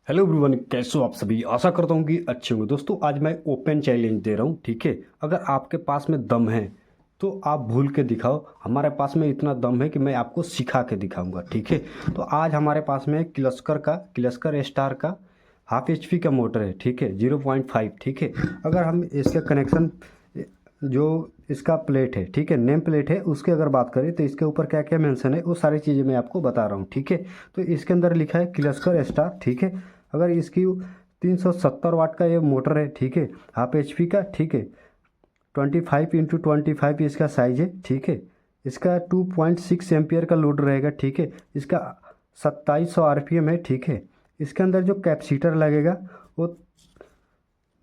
Hello everyone, कैसे हो आप सभी। आशा करता हूँ कि अच्छे होंगे। दोस्तों आज मैं ओपन चैलेंज दे रहा हूँ, ठीक है। अगर आपके पास में दम है तो आप भूल के दिखाओ। हमारे पास में इतना दम है कि मैं आपको सिखा के दिखाऊंगा, ठीक है। तो आज हमारे पास में किलस्कर स्टार का हाफ एच पी का मोटर है, ठीक है, 0.5, ठीक है। अगर हम इसके कनेक्शन जो इसका प्लेट है, ठीक है, नेम प्लेट है, उसके अगर बात करें तो इसके ऊपर क्या क्या मेंशन है वो सारी चीज़ें मैं आपको बता रहा हूँ, ठीक है। तो इसके अंदर लिखा है किलस्कर स्टार, ठीक है। अगर इसकी 370 वाट का ये मोटर है, ठीक है, हाफ एच पी का, ठीक है। 25x25 इसका साइज है, ठीक है। इसका 2.6 एम्पियर का लोड रहेगा, ठीक है। इसका 2700 आरपीएम है, ठीक है। इसके अंदर जो कैपेसिटर लगेगा वो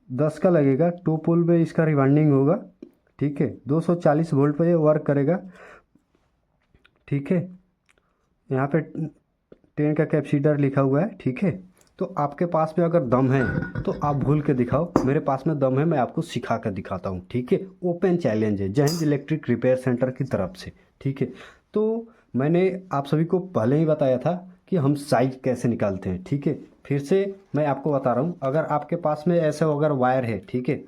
10 का लगेगा। 2 पोल में इसका रिवाइंडिंग होगा, ठीक है। 240 वोल्ट पर ये वर्क करेगा, ठीक है। यहाँ पे 10 का कैपेसिटर लिखा हुआ है, ठीक है। तो आपके पास में अगर दम है तो आप भूल के दिखाओ। मेरे पास में दम है, मैं आपको सिखा कर दिखाता हूँ, ठीक है। ओपन चैलेंज है जय हिंद इलेक्ट्रिक रिपेयर सेंटर की तरफ से, ठीक है। तो मैंने आप सभी को पहले ही बताया था कि हम साइज कैसे निकालते हैं, ठीक है। फिर से मैं आपको बता रहा हूँ। अगर आपके पास में ऐसे अगर वायर है, ठीक है,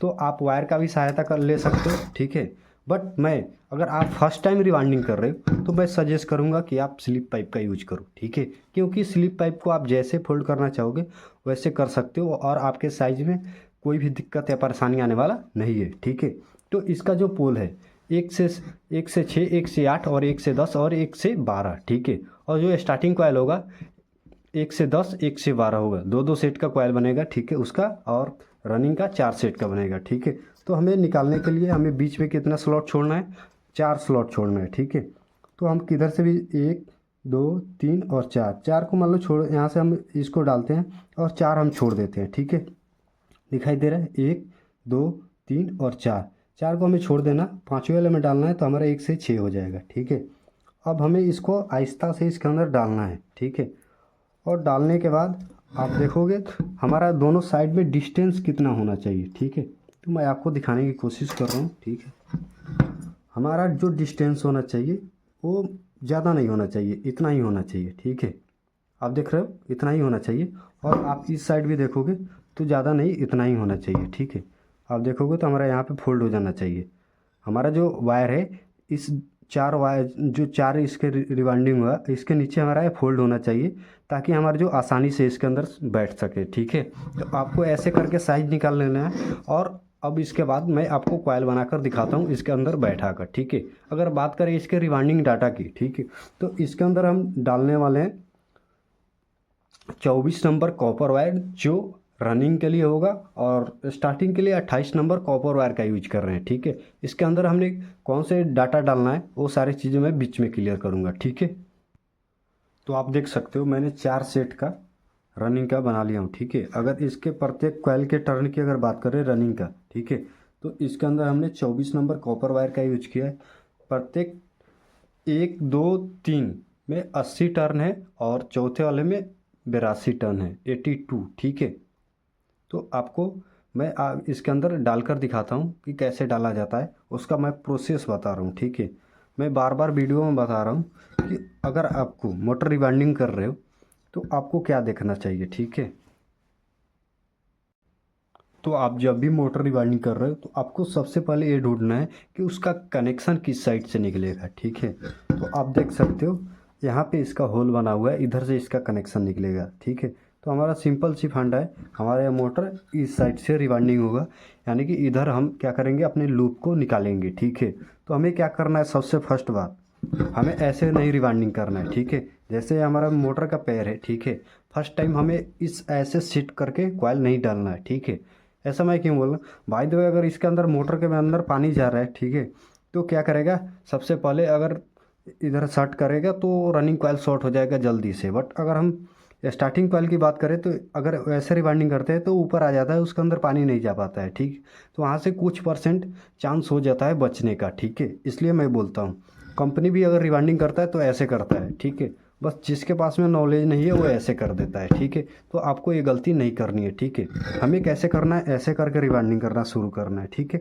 तो आप वायर का भी सहायता कर ले सकते हो, ठीक है। बट मैं अगर आप फर्स्ट टाइम रिवाइंडिंग कर रहे हो तो मैं सजेस्ट करूंगा कि आप स्लिप पाइप का यूज करो, ठीक है। क्योंकि स्लिप पाइप को आप जैसे फोल्ड करना चाहोगे वैसे कर सकते हो और आपके साइज में कोई भी दिक्कत या परेशानी आने वाला नहीं है, ठीक है। तो इसका जो पोल है 1 से 6, 1 से 8 और 1 से 10 और 1 से 12, ठीक है। और जो स्टार्टिंग कॉइल होगा 1 से 10, 1 से 12 होगा। दो दो सेट का कॉइल बनेगा, ठीक है उसका। और रनिंग का 4 सेट का बनेगा, ठीक है। तो हमें निकालने के लिए हमें बीच में कितना स्लॉट छोड़ना है, 4 स्लॉट छोड़ना है, ठीक है। तो हम किधर से भी 1 2 3 और 4, 4 को मान लो छोड़, यहाँ से हम इसको डालते हैं और 4 हम छोड़ देते हैं, ठीक है। दिखाई दे रहा है 1 2 3 और 4, 4 को हमें छोड़ देना, पाँचवें वाले में डालना है तो हमारा 1 से 6 हो जाएगा, ठीक है। अब हमें इसको आहिस्ता से इसके अंदर डालना है, ठीक है। और डालने के बाद आप देखोगे हमारा दोनों साइड में डिस्टेंस कितना होना चाहिए, ठीक है। तो मैं आपको दिखाने की कोशिश कर रहा हूँ, ठीक है। हमारा जो डिस्टेंस होना चाहिए वो ज़्यादा नहीं होना चाहिए, इतना ही होना चाहिए, ठीक है। आप देख रहे हो इतना ही होना चाहिए। और आप इस साइड भी देखोगे तो ज़्यादा नहीं, इतना ही होना चाहिए, ठीक है। आप देखोगे तो हमारा यहाँ पे फोल्ड हो जाना चाहिए। हमारा जो वायर है इस 4 वायर जो 4 इसके रिवाइंडिंग हुआ इसके नीचे हमारा ये फोल्ड होना चाहिए ताकि हमारा जो आसानी से इसके अंदर बैठ सके, ठीक है। तो आपको ऐसे करके साइज निकाल लेना है। और अब इसके बाद मैं आपको कॉइल बनाकर दिखाता हूँ इसके अंदर बैठा कर, ठीक है। अगर बात करें इसके रिवाइंडिंग डाटा की, ठीक है, तो इसके अंदर हम डालने वाले हैं 24 नंबर कॉपर वायर जो रनिंग के लिए होगा। और स्टार्टिंग के लिए 28 नंबर कॉपर वायर का यूज कर रहे हैं, ठीक है। इसके अंदर हमने कौन से डाटा डालना है वो सारी चीज़ें मैं बीच में क्लियर करूँगा, ठीक है। तो आप देख सकते हो मैंने 4 सेट का रनिंग का बना लिया हूँ, ठीक है। अगर इसके प्रत्येक कॉइल के टर्न की अगर बात करें रनिंग का, ठीक है, तो इसके अंदर हमने 24 नंबर कॉपर वायर का यूज किया है। प्रत्येक 1 2 3 में 80 टर्न है और चौथे वाले में 82 टर्न है, 82, ठीक है। तो आपको मैं इसके अंदर डालकर दिखाता हूँ कि कैसे डाला जाता है, उसका मैं प्रोसेस बता रहा हूँ, ठीक है। मैं बार बार वीडियो में बता रहा हूँ कि अगर आपको मोटर रिवाइंडिंग कर रहे हो तो आपको क्या देखना चाहिए, ठीक है। तो आप जब भी मोटर रिवाइंडिंग कर रहे हो तो आपको सबसे पहले ये ढूंढना है कि उसका कनेक्शन किस साइड से निकलेगा, ठीक है। तो आप देख सकते हो यहाँ पे इसका होल बना हुआ है, इधर से इसका कनेक्शन निकलेगा, ठीक है। तो हमारा सिंपल सी फंडा है, हमारा यह मोटर इस साइड से रिवाइंडिंग होगा, यानी कि इधर हम क्या करेंगे अपने लूप को निकालेंगे, ठीक है। तो हमें क्या करना है, सबसे फर्स्ट बात हमें ऐसे नहीं रिवाइंडिंग करना है, ठीक है। जैसे हमारा मोटर का पैर है, ठीक है, फर्स्ट टाइम हमें इस ऐसे सिट करके कॉइल नहीं डालना है, ठीक है। ऐसा मैं क्यों बोल रहा हूँ, बाय द वे अगर इसके अंदर मोटर के अंदर पानी जा रहा है, ठीक है, तो क्या करेगा, सबसे पहले अगर इधर शॉर्ट करेगा तो रनिंग कॉइल शॉर्ट हो जाएगा जल्दी से। बट अगर हम स्टार्टिंग कॉइल की बात करें तो अगर वैसे रिवाइंडिंग करते हैं तो ऊपर आ जाता है, उसके अंदर पानी नहीं जा पाता है, ठीक। तो वहाँ से कुछ परसेंट चांस हो जाता है बचने का, ठीक है। इसलिए मैं बोलता हूँ कंपनी भी अगर रिवाइंडिंग करता है तो ऐसे करता है, ठीक है। बस जिसके पास में नॉलेज नहीं है वो ऐसे कर देता है, ठीक है। तो आपको ये गलती नहीं करनी है, ठीक है। हमें कैसे करना है, ऐसे करके रिवाइंडिंग करना शुरू करना है, ठीक है।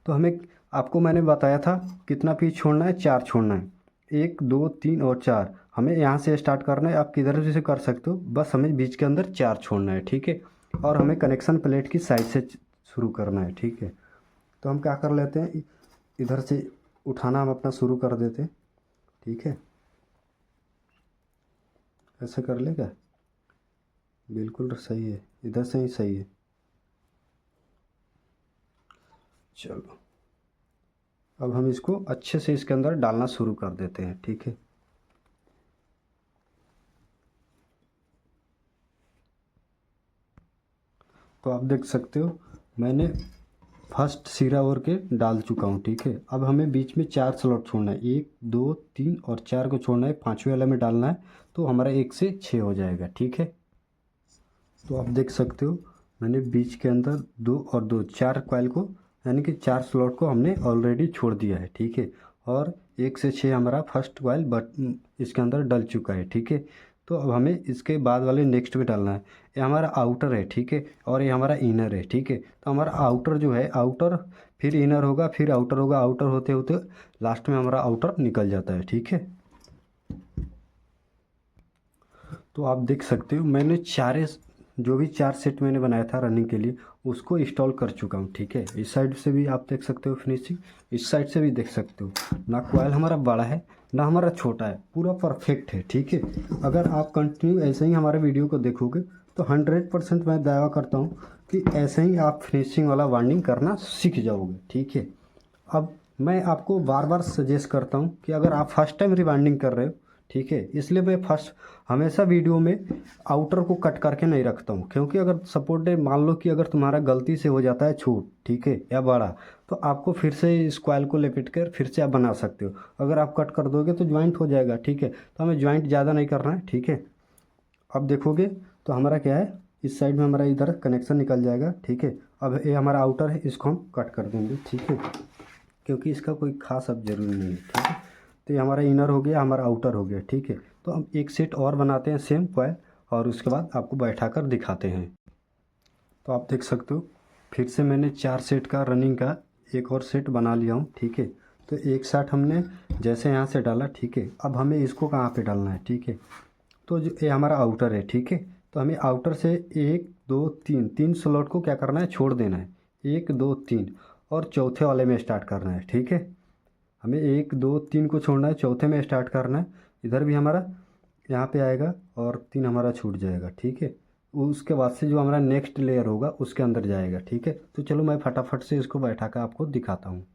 तो हमें आपको मैंने बताया था कितना पीस छोड़ना है, 4 छोड़ना है, 1 2 3 और 4। हमें यहाँ से स्टार्ट करना है, आप किधर से कर सकते हो, बस हमें बीच के अंदर 4 छोड़ना है, ठीक है। और हमें कनेक्शन प्लेट की साइड से शुरू करना है, ठीक है। तो हम क्या कर लेते हैं, इधर से उठाना हम अपना शुरू कर देते हैं, ठीक है। ऐसे कर लेगा, बिल्कुल सही है, इधर से ही सही है। चलो अब हम इसको अच्छे से इसके अंदर डालना शुरू कर देते हैं, ठीक है। तो आप देख सकते हो मैंने फर्स्ट सिरा और के डाल चुका हूँ, ठीक है। अब हमें बीच में 4 स्लॉट छोड़ना है, 1 2 3 और 4 को छोड़ना है, 5वें वाले में डालना है, तो हमारा 1 से 6 हो जाएगा, ठीक है। तो आप देख सकते हो मैंने बीच के अंदर 2 और 2 4 कॉइल को, यानी कि 4 स्लॉट को हमने ऑलरेडी छोड़ दिया है, ठीक है। और 1 से 6 हमारा फर्स्ट कॉइल बट इसके अंदर डल चुका है, ठीक है। तो अब हमें इसके बाद वाले नेक्स्ट में डालना है। ये हमारा आउटर है, ठीक है, और ये हमारा इनर है, ठीक है। तो हमारा आउटर जो है, आउटर फिर इनर होगा, फिर आउटर होगा, आउटर होते होते लास्ट में हमारा आउटर निकल जाता है, ठीक है। तो आप देख सकते हो मैंने जो भी 4 सेट मैंने बनाया था रनिंग के लिए उसको इंस्टॉल कर चुका हूँ, ठीक है। इस साइड से भी आप देख सकते हो फिनिशिंग, इस साइड से भी देख सकते हो। ना कॉइल हमारा बड़ा है ना हमारा छोटा है, पूरा परफेक्ट है, ठीक है। अगर आप कंटिन्यू ऐसे ही हमारे वीडियो को देखोगे तो 100% मैं दावा करता हूँ कि ऐसे ही आप फिनिशिंग वाला वाइंडिंग करना सीख जाओगे, ठीक है। अब मैं आपको बार बार सजेस्ट करता हूँ कि अगर आप फर्स्ट टाइम रिवाइंडिंग कर रहे हो, ठीक है, इसलिए मैं फर्स्ट हमेशा वीडियो में आउटर को कट करके नहीं रखता हूँ, क्योंकि अगर सपोर्ट डे मान लो कि अगर तुम्हारा गलती से हो जाता है छोट, ठीक है, या बड़ा, तो आपको फिर से इस कॉइल को लपेट कर फिर से आप बना सकते हो। अगर आप कट कर दोगे तो ज्वाइंट हो जाएगा, ठीक है। तो हमें ज्वाइंट ज़्यादा नहीं करना है, ठीक है। अब देखोगे तो हमारा क्या है, इस साइड में हमारा इधर कनेक्शन निकल जाएगा, ठीक है। अब ये हमारा आउटर है, इसको हम कट कर देंगे, ठीक है, क्योंकि इसका कोई खास अब ज़रूरी नहीं है, ठीक है। तो ये हमारा इनर हो गया, हमारा आउटर हो गया, ठीक है। तो हम एक सेट और बनाते हैं सेम कॉइल, और उसके बाद आपको बैठा कर दिखाते हैं। तो आप देख सकते हो फिर से मैंने 4 सेट का रनिंग का एक और सेट बना लिया हूँ, ठीक है। तो एक साथ हमने जैसे यहाँ से डाला, ठीक है। अब हमें इसको कहाँ पे डालना है, ठीक है। तो जो ये हमारा आउटर है, ठीक है। तो हमें आउटर से 1 2 3 स्लॉट को क्या करना है, छोड़ देना है, 1 2 3, और चौथे वाले में स्टार्ट करना है, ठीक है। हमें 1 2 3 को छोड़ना है, चौथे में स्टार्ट करना है। इधर भी हमारा यहाँ पे आएगा और 3 हमारा छूट जाएगा, ठीक है। उसके बाद से जो हमारा नेक्स्ट लेयर होगा उसके अंदर जाएगा, ठीक है। तो चलो मैं फटाफट से इसको बैठा कर आपको दिखाता हूँ।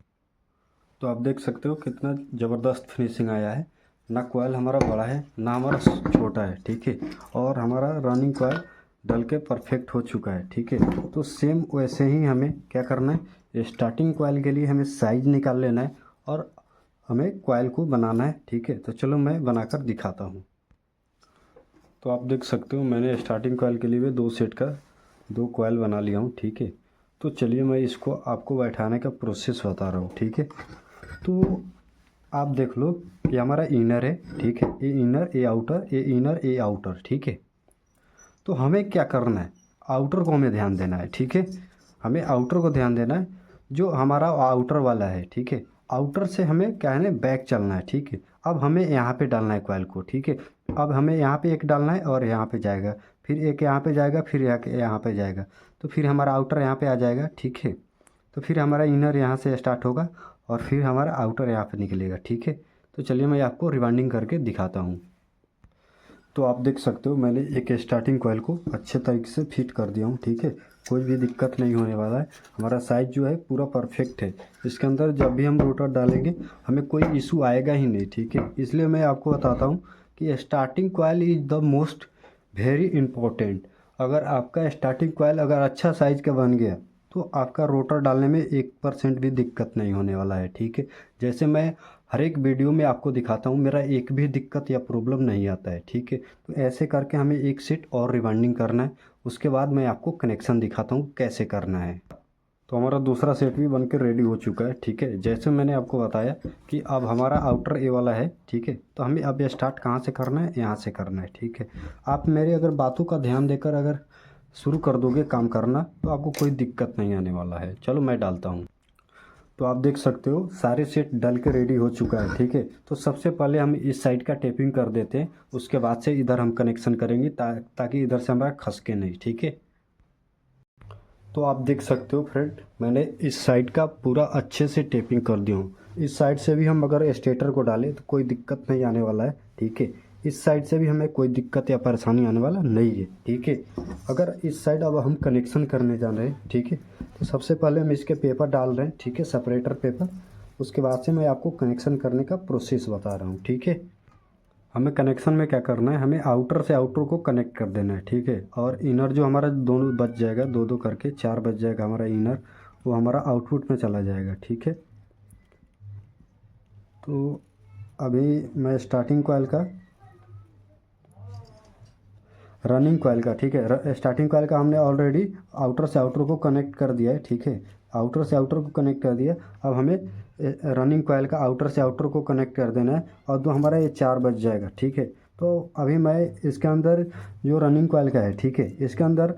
तो आप देख सकते हो कितना ज़बरदस्त फिनिशिंग आया है। ना कॉइल हमारा बड़ा है ना हमारा छोटा है, ठीक है। और हमारा रनिंग कॉइल डल के परफेक्ट हो चुका है, ठीक है। तो सेम वैसे ही हमें क्या करना है, स्टार्टिंग कॉइल के लिए हमें साइज निकाल लेना है और हमें कॉइल को बनाना है, ठीक है। तो चलो मैं बनाकर दिखाता हूँ। तो आप देख सकते हो मैंने स्टार्टिंग कॉइल के लिए भी 2 सेट का 2 कॉइल बना लिया हूँ, ठीक है। तो चलिए मैं इसको आपको बैठाने का प्रोसेस बता रहा हूँ, ठीक है। तो आप देख लो ये हमारा इनर है, ठीक है, ये इनर ये आउटर, ये इनर ये आउटर, ठीक है। तो हमें क्या करना है, आउटर को हमें ध्यान देना है, ठीक है। हमें आउटर को ध्यान देना है, जो हमारा आउटर वाला है, ठीक है। आउटर से हमें क्या है ना, बैक चलना है, ठीक है। अब हमें यहाँ पे डालना है कॉइल को, ठीक है। अब हमें यहाँ पे एक डालना है और यहाँ पे जाएगा, फिर एक यहाँ पे जाएगा, फिर यहाँ पे जाएगा, तो फिर हमारा आउटर यहाँ पे आ जाएगा, ठीक है। तो फिर हमारा इनर यहाँ से स्टार्ट होगा और फिर हमारा आउटर यहाँ पे निकलेगा, ठीक है। तो चलिए मैं आपको रिवाइंडिंग करके दिखाता हूँ। तो आप देख सकते हो मैंने एक स्टार्टिंग कॉइल को अच्छे तरीके से फिट कर दिया हूँ, ठीक है। कोई भी दिक्कत नहीं होने वाला है, हमारा साइज जो है पूरा परफेक्ट है। इसके अंदर जब भी हम रोटर डालेंगे हमें कोई इशू आएगा ही नहीं, ठीक है। इसलिए मैं आपको बताता हूँ कि starting coil is the most very important. अगर आपका स्टार्टिंग कॉइल अगर अच्छा साइज का बन गया तो आपका रोटर डालने में 1% भी दिक्कत नहीं होने वाला है, ठीक है। जैसे मैं हर एक वीडियो में आपको दिखाता हूँ मेरा एक भी दिक्कत या प्रॉब्लम नहीं आता है, ठीक है। तो ऐसे करके हमें एक सेट और रिवाइंडिंग करना है, उसके बाद मैं आपको कनेक्शन दिखाता हूँ कैसे करना है। तो हमारा दूसरा सेट भी बनकर रेडी हो चुका है, ठीक है। जैसे मैंने आपको बताया कि अब हमारा आउटर ए वाला है, ठीक है। तो हमें अब ये स्टार्ट कहाँ से करना है, यहाँ से करना है, ठीक है। आप मेरे अगर बातों का ध्यान देकर अगर शुरू कर दोगे काम करना तो आपको कोई दिक्कत नहीं आने वाला है। चलो मैं डालता हूँ। तो आप देख सकते हो सारे सेट डल के रेडी हो चुका है, ठीक है। तो सबसे पहले हम इस साइड का टेपिंग कर देते हैं, उसके बाद से इधर हम कनेक्शन करेंगे ताकि इधर से हमारा खसके नहीं, ठीक है। तो आप देख सकते हो फ्रेंड, मैंने इस साइड का पूरा अच्छे से टेपिंग कर दिया हूँ। इस साइड से भी हम अगर स्टेटर को डालें तो कोई दिक्कत नहीं आने वाला है, ठीक है। इस साइड से भी हमें कोई दिक्कत या परेशानी आने वाला नहीं है, ठीक है। अगर इस साइड अब हम कनेक्शन करने जा रहे हैं, ठीक है, तो सबसे पहले हम इसके पेपर डाल रहे हैं, ठीक है, सेपरेटर पेपर। उसके बाद से मैं आपको कनेक्शन करने का प्रोसेस बता रहा हूँ, ठीक है। हमें कनेक्शन में क्या करना है, हमें आउटर से आउटर को कनेक्ट कर देना है, ठीक है। और इनर जो हमारा दोनों बच जाएगा, दो दो करके 4 बच जाएगा हमारा इनर, वो हमारा आउटपुट में चला जाएगा, ठीक है। तो अभी मैं स्टार्टिंग कॉइल का, रनिंग कॉइल का, ठीक है, स्टार्टिंग कॉइल का हमने ऑलरेडी आउटर से आउटर को कनेक्ट कर दिया है, ठीक है। आउटर से आउटर को कनेक्ट कर दिया। अब हमें रनिंग कॉइल का आउटर से आउटर को कनेक्ट कर देना है, और तो हमारा ये 4 बच जाएगा, ठीक है। तो अभी मैं इसके अंदर जो रनिंग कॉइल का है, ठीक है, इसके अंदर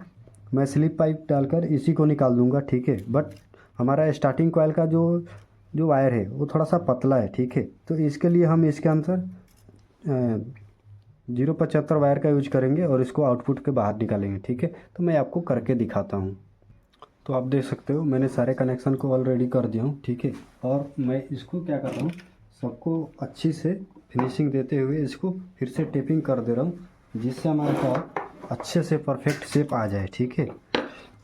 मैं स्लिप पाइप डालकर इसी को निकाल दूंगा, ठीक है। बट हमारा स्टार्टिंग कॉइल का जो जो वायर है वो थोड़ा सा पतला है, ठीक है। तो इसके लिए हम इसके अंदर 0.75 वायर का यूज करेंगे और इसको आउटपुट के बाहर निकालेंगे, ठीक है। तो मैं आपको करके दिखाता हूँ। तो आप देख सकते हो मैंने सारे कनेक्शन को ऑलरेडी कर दिया हूँ, ठीक है। और मैं इसको क्या कर रहा हूँ, सबको अच्छी से फिनिशिंग देते हुए इसको फिर से टेपिंग कर दे रहा हूँ, जिससे हमारे पास अच्छे से परफेक्ट शेप आ जाए, ठीक है।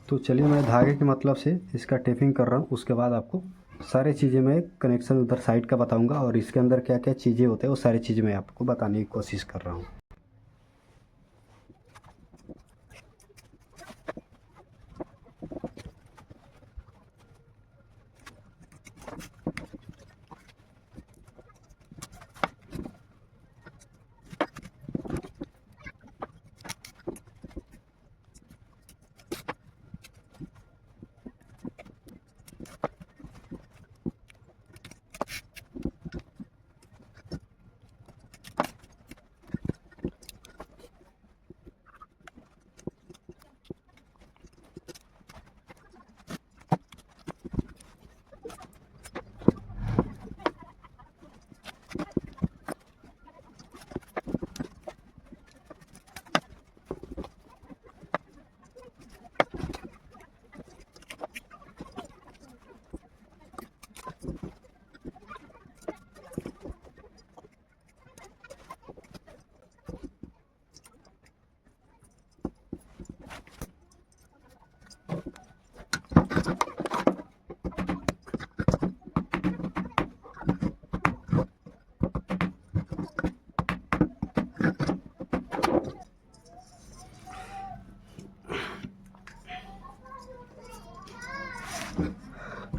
तो चलिए मैं धागे के मतलब से इसका टेपिंग कर रहा हूँ, उसके बाद आपको सारी चीज़ें मैं कनेक्शन उधर साइड का बताऊँगा, और इसके अंदर क्या क्या चीज़ें होते हैं वो सारी चीज़ें मैं आपको बताने की कोशिश कर रहा हूँ।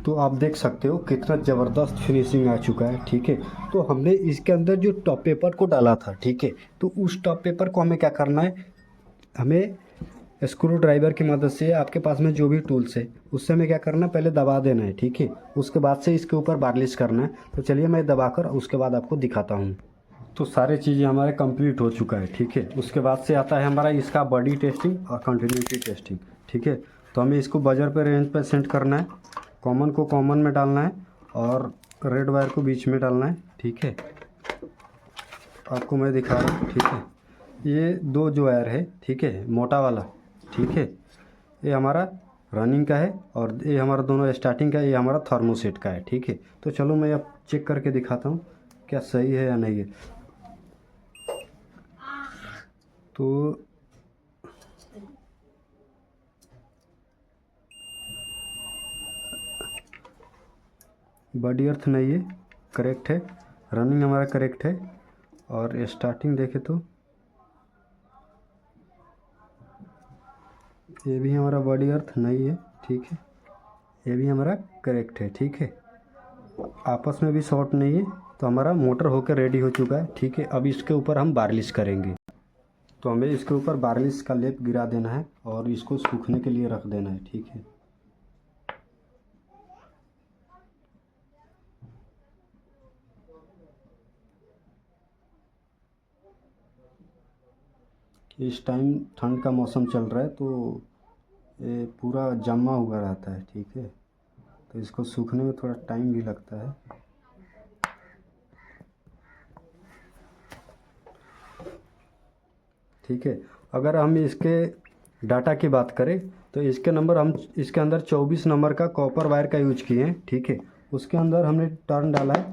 तो आप देख सकते हो कितना ज़बरदस्त फिनिशिंग आ चुका है, ठीक है। तो हमने इसके अंदर जो टॉप पेपर को डाला था, ठीक है, तो उस टॉप पेपर को हमें क्या करना है, हमें स्क्रू ड्राइवर की मदद से, आपके पास में जो भी टूल्स है उससे हमें क्या करना है, पहले दबा देना है, ठीक है। उसके बाद से इसके ऊपर बार्लिश करना है। तो चलिए मैं दबाकर उसके बाद आपको दिखाता हूँ। तो सारी चीज़ें हमारे कंप्लीट हो चुका है, ठीक है। उसके बाद से आता है हमारा इसका बॉडी टेस्टिंग और कंटिन्यूटी टेस्टिंग, ठीक है। तो हमें इसको बजर पे रेंज पे सेट करना है, कॉमन को कॉमन में डालना है और रेड वायर को बीच में डालना है, ठीक है। आपको मैं दिखा रहा हूँ, ठीक है। ये दो जो वायर है, ठीक है, मोटा वाला, ठीक है, ये हमारा रनिंग का है, और ये हमारा दोनों स्टार्टिंग का है, ये हमारा थर्मोसेट का है, ठीक है। तो चलो मैं अब चेक करके दिखाता हूँ क्या सही है या नहीं है। तो बॉडी अर्थ नहीं है, करेक्ट है, रनिंग हमारा करेक्ट है, और स्टार्टिंग देखे तो ये भी हमारा बॉडी अर्थ नहीं है, ठीक है, ये भी हमारा करेक्ट है, ठीक है। आपस में भी शॉर्ट नहीं है, तो हमारा मोटर होकर रेडी हो चुका है, ठीक है। अब इसके ऊपर हम बार्लिश करेंगे। तो हमें इसके ऊपर बार्लिश का लेप गिरा देना है और इसको सूखने के लिए रख देना है, ठीक है। इस टाइम ठंड का मौसम चल रहा है, तो ये पूरा जमा हुआ रहता है, ठीक है। तो इसको सूखने में थोड़ा टाइम भी लगता है। ठीक है, अगर हम इसके डाटा की बात करें तो इसके नंबर हम इसके अंदर 24 नंबर का कॉपर वायर का यूज किए हैं। ठीक है, उसके अंदर हमने टर्न डाला है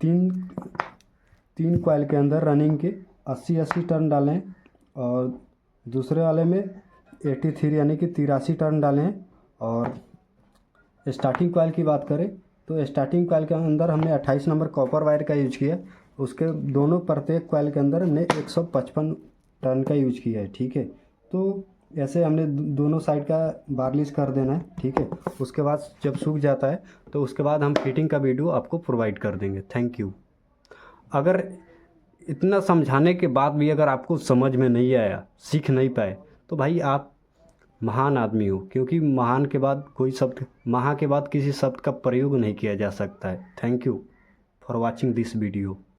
तीन कॉइल के अंदर रनिंग के 80 टर्न डाले हैं, और दूसरे वाले में 83 यानी कि 83 टर्न डाले हैं। और स्टार्टिंग कॉइल की बात करें तो स्टार्टिंग कॉइल के अंदर हमने 28 नंबर कॉपर वायर का यूज किया। उसके दोनों प्रत्येक कॉइल के अंदर हमने 155 टर्न का यूज किया है। ठीक है, तो ऐसे हमने दोनों साइड का बार्लिश कर देना है। ठीक है, उसके बाद जब सूख जाता है तो उसके बाद हम फिटिंग का वीडियो आपको प्रोवाइड कर देंगे। Thank you. अगर इतना समझाने के बाद भी अगर आपको समझ में नहीं आया, सीख नहीं पाए, तो भाई आप महान आदमी हो, क्योंकि महान के बाद कोई शब्द, महा के बाद किसी शब्द का प्रयोग नहीं किया जा सकता है। Thank you for watching this video.